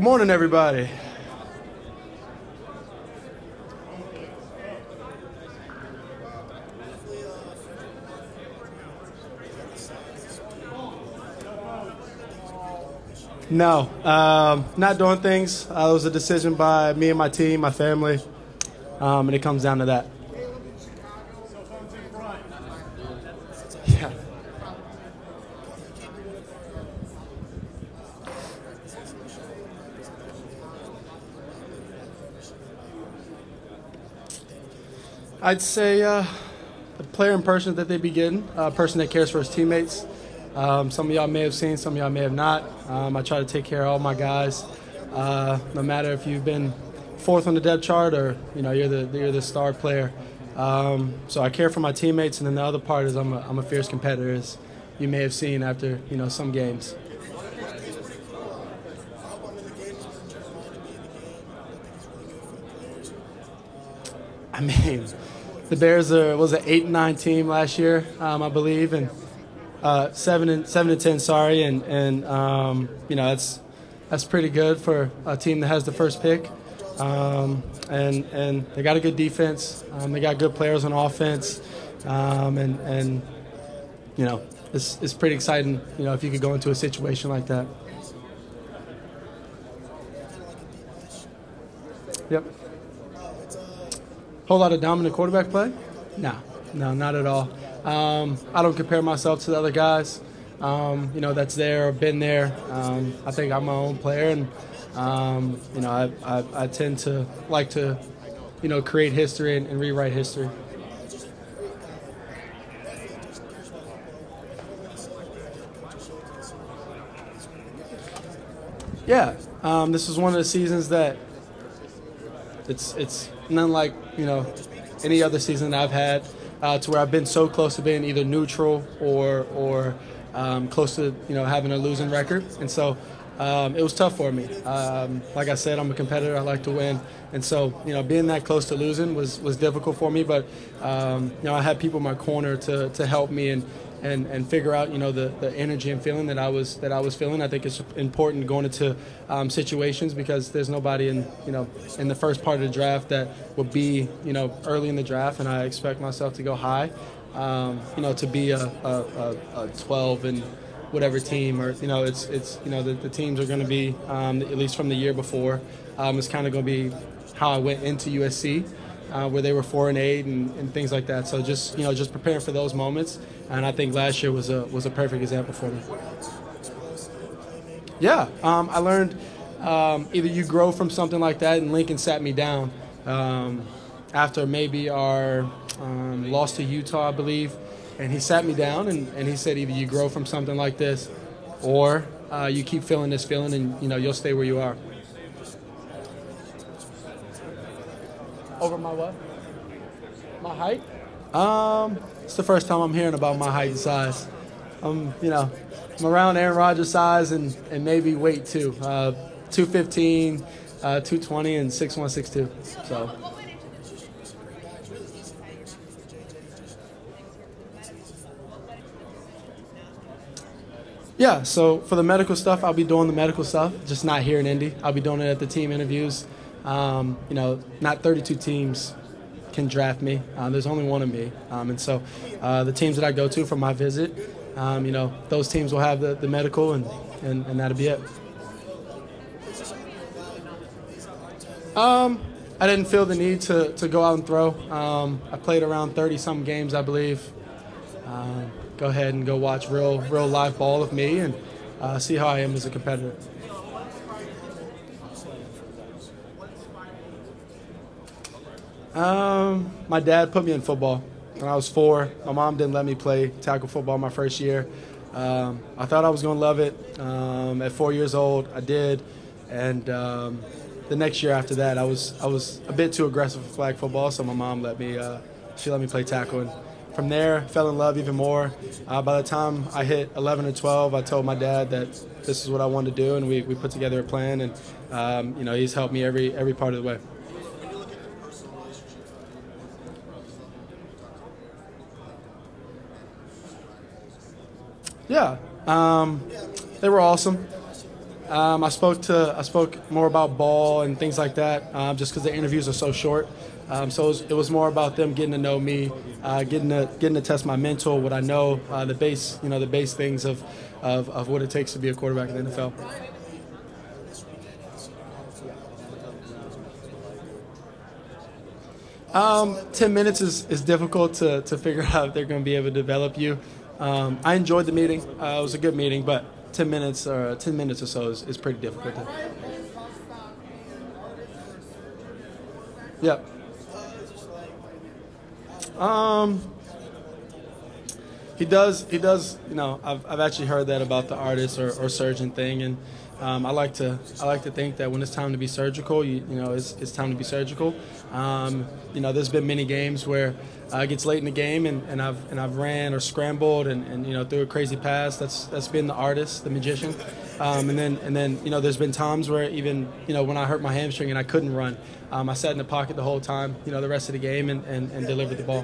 Good morning, everybody. No, not doing things. It was a decision by me and my team, my family, and it comes down to that. Yeah. I'd say the player and person that they be getting, a person that cares for his teammates. Some of y'all may have seen, some of y'all may have not. I try to take care of all my guys, no matter if you've been fourth on the depth chart or you're the star player. So I care for my teammates, and then the other part is I'm a fierce competitor, as you may have seen after some games. I mean, the Bears was an 8-9 team last year, I believe, and 7-10. Sorry, and that's pretty good for a team that has the first pick. And they got a good defense. They got good players on offense, and it's pretty exciting. If you could go into a situation like that. Yep. Whole lot of dominant quarterback play? No, not at all. I don't compare myself to the other guys, that's there or been there. I think I'm my own player, and I tend to like to, create history and rewrite history. Yeah, this is one of the seasons that it's none like any other season that I've had, to where I've been so close to being either neutral or close to having a losing record, and so it was tough for me. Like I said, I'm a competitor. I like to win, and so being that close to losing was difficult for me. But I had people in my corner to help me and figure out the energy and feeling that I was feeling. I think it's important going into situations, because there's nobody in the first part of the draft that will be early in the draft, and I expect myself to go high. To be a 12 and whatever team, or it's the teams are going to be at least from the year before. It's kind of going to be how I went into USC. Where they were 4-8 and things like that. So just preparing for those moments, and I think last year was a perfect example for me. Yeah, I learned either you grow from something like that, and Lincoln sat me down after maybe our loss to Utah, I believe, and he sat me down and he said either you grow from something like this, or you keep feeling this feeling, and you'll stay where you are. Over my what? My height? It's the first time I'm hearing about my height and size. I'm around Aaron Rodgers' size and maybe weight too. 215, 220, and 6'1", 6'2". So. Yeah, so for the medical stuff, I'll be doing the medical stuff, just not here in Indy. I'll be doing it at the team interviews. Not 32 teams can draft me. There's only one of me. And so the teams that I go to for my visit, those teams will have the medical, and that'll be it. I didn't feel the need to go out and throw. I played around 30-some games, I believe. Go ahead and go watch real live ball of me and see how I am as a competitor. My dad put me in football when I was 4. My mom didn't let me play tackle football my first year. I thought I was going to love it. At 4 years old, I did, and the next year after that, I was a bit too aggressive for flag football, so my mom let me play tackle, and from there, fell in love even more. By the time I hit 11 or 12, I told my dad that this is what I wanted to do, and we put together a plan, and he's helped me every part of the way. Yeah, they were awesome. I spoke more about ball and things like that, just because the interviews are so short. So it was more about them getting to know me, getting to test my mental, what I know, the base things of what it takes to be a quarterback in the NFL. 10 minutes is difficult to figure out if they're going to be able to develop you. I enjoyed the meeting. It was a good meeting, but 10 minutes or so is pretty difficult. Yep. He does. You know, I've actually heard that about the artist or surgeon thing, and I like to think that when it's time to be surgical, you know, it's time to be surgical. You know, there's been many games where it gets late in the game, and I've ran or scrambled and you know, threw a crazy pass. That's been the artist, the magician. And then you know, there's been times where even, you know, when I hurt my hamstring and I couldn't run, I sat in the pocket the whole time, you know, the rest of the game and delivered the ball.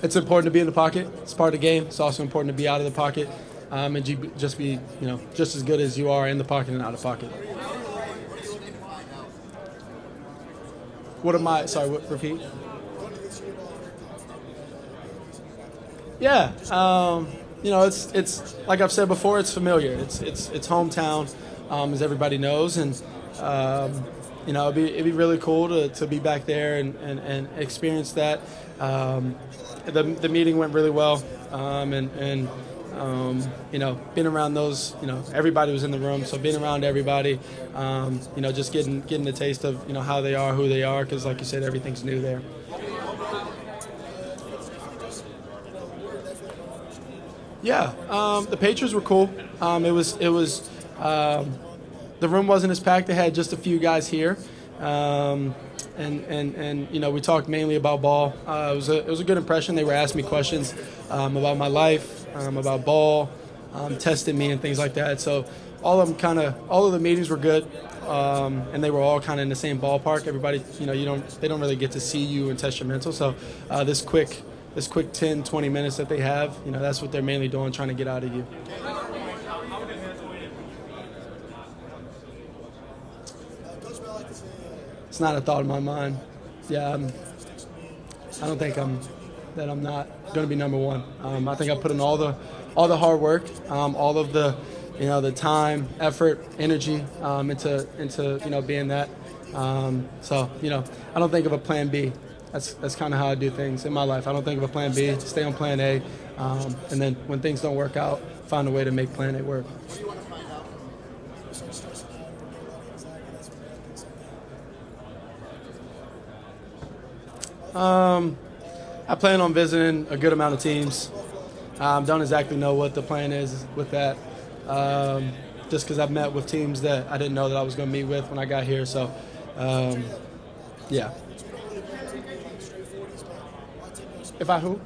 It's important to be in the pocket. It's part of the game. It's also important to be out of the pocket and just be, you know, just as good as you are in the pocket and out of the pocket. Repeat? Yeah. You know, it's like I've said before, it's familiar. It's hometown, as everybody knows, and you know, it'd be really cool to be back there and experience that. The meeting went really well, and you know, being around those, you know, everybody was in the room, so being around everybody, you know, just getting the taste of, you know, how they are, who they are, because like you said, everything's new there. Yeah, the Patriots were cool. It was the room wasn't as packed. They had just a few guys here. And you know, we talked mainly about ball. It was a good impression. They were asking me questions about my life, about ball, testing me and things like that. So all of the meetings were good, and they were all kind of in the same ballpark. Everybody, you know, they don't really get to see you and test your mental. So this quick 10, 20 minutes that they have, you know, that's what they're mainly doing, trying to get out of you. It's not a thought in my mind. Yeah, I don't think I'm not going to be number one. I think I put in all the hard work, all of the, you know, the time, effort, energy into you know, being that. So, you know, I don't think of a plan B. That's kind of how I do things in my life. I don't think of a plan B. Stay on plan A, and then when things don't work out, find a way to make plan A work. I plan on visiting a good amount of teams. Don't exactly know what the plan is with that, just because I've met with teams that I didn't know that I was going to meet with when I got here. So, yeah. If I who?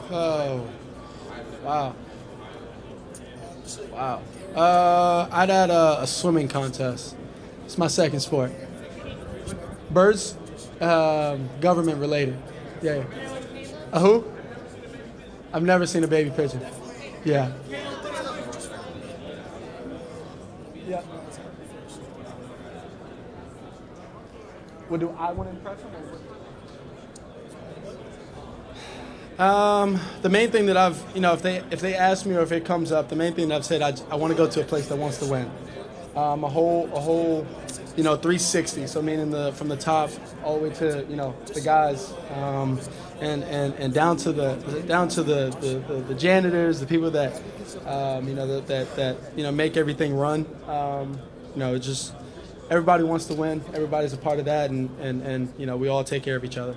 Oh, wow. I'd add a swimming contest. It's my second sport. Birds, government related. Yeah. A who? I've never seen a baby pigeon. Yeah. Yeah. What do I want to impress them? The main thing that I've, you know, if they ask me or if it comes up, the main thing that I've said, I want to go to a place that wants to win. A whole, you know, 360. So meaning from the top all the way to, you know, the guys, and down to the janitors, the people that, you know, that you know, make everything run. You know, it's just everybody wants to win. Everybody's a part of that, and you know, we all take care of each other.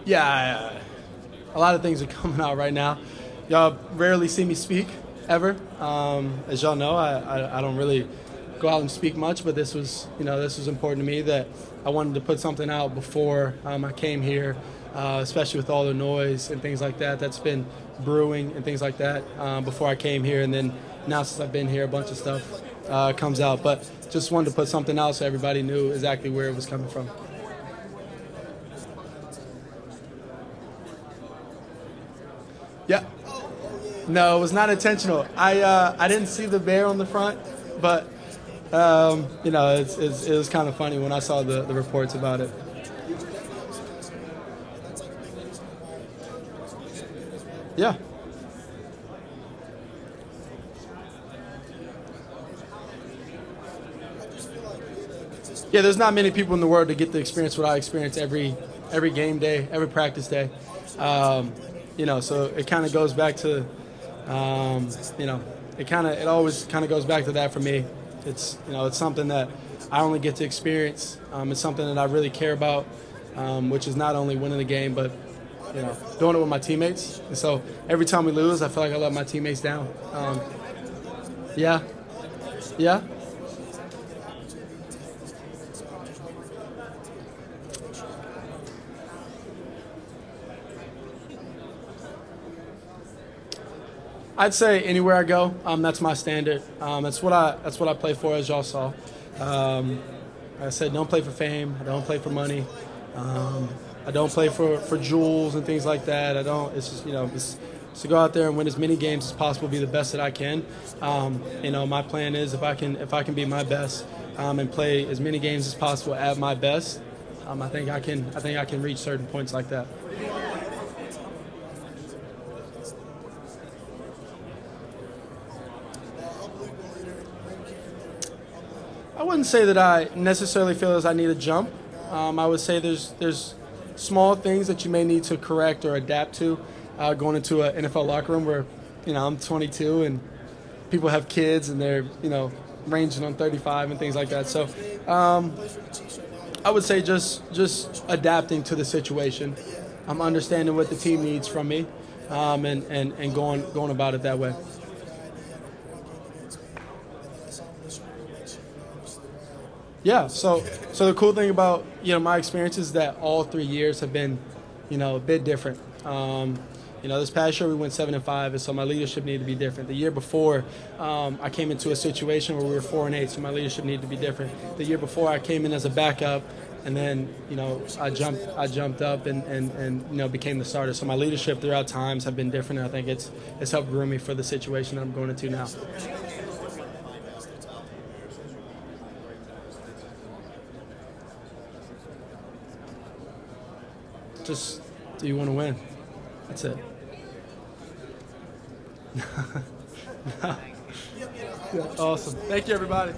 Yeah, a lot of things are coming out right now. Y'all rarely see me speak, ever. As y'all know, I don't really go out and speak much, but this was important to me that I wanted to put something out before I came here, especially with all the noise and things like that that's been brewing and things like that before I came here. And then now since I've been here, a bunch of stuff comes out. But just wanted to put something out so everybody knew exactly where it was coming from. Yeah. No, it was not intentional. I didn't see the bear on the front, but you know, it was kind of funny when I saw the reports about it. Yeah. Yeah, there's not many people in the world that get to experience what I experience every game day, every practice day. You know, so it kind of goes back to, you know, it always kind of goes back to that for me. It's, you know, it's something that I only get to experience. It's something that I really care about, which is not only winning the game, but, you know, doing it with my teammates. And so every time we lose, I feel like I let my teammates down. Yeah. Yeah. I'd say anywhere I go, that's my standard. That's what I play for, as y'all saw. I said, don't play for fame. I don't play for money. I don't play for jewels and things like that. I don't. It's just, you know, it's to go out there and win as many games as possible, be the best that I can. You know, my plan is if I can be my best and play as many games as possible at my best, I think I can reach certain points like that. I wouldn't say that I necessarily feel as I need a jump. I would say there's small things that you may need to correct or adapt to going into an NFL locker room where, you know, I'm 22 and people have kids and they're, you know, ranging on 35 and things like that. So I would say just adapting to the situation. I'm understanding what the team needs from me and going about it that way. Yeah, so the cool thing about, you know, my experience is that all 3 years have been, you know, a bit different. You know, this past year we went 7-5, and so my leadership needed to be different. The year before, I came into a situation where we were 4-8, so my leadership needed to be different. The year before, I came in as a backup, and then, you know, I jumped up and you know, became the starter. So my leadership throughout times have been different, and I think it's helped groom me for the situation that I'm going into now. Just, do you want to win? That's it. No. Yeah, awesome. Thank you, everybody.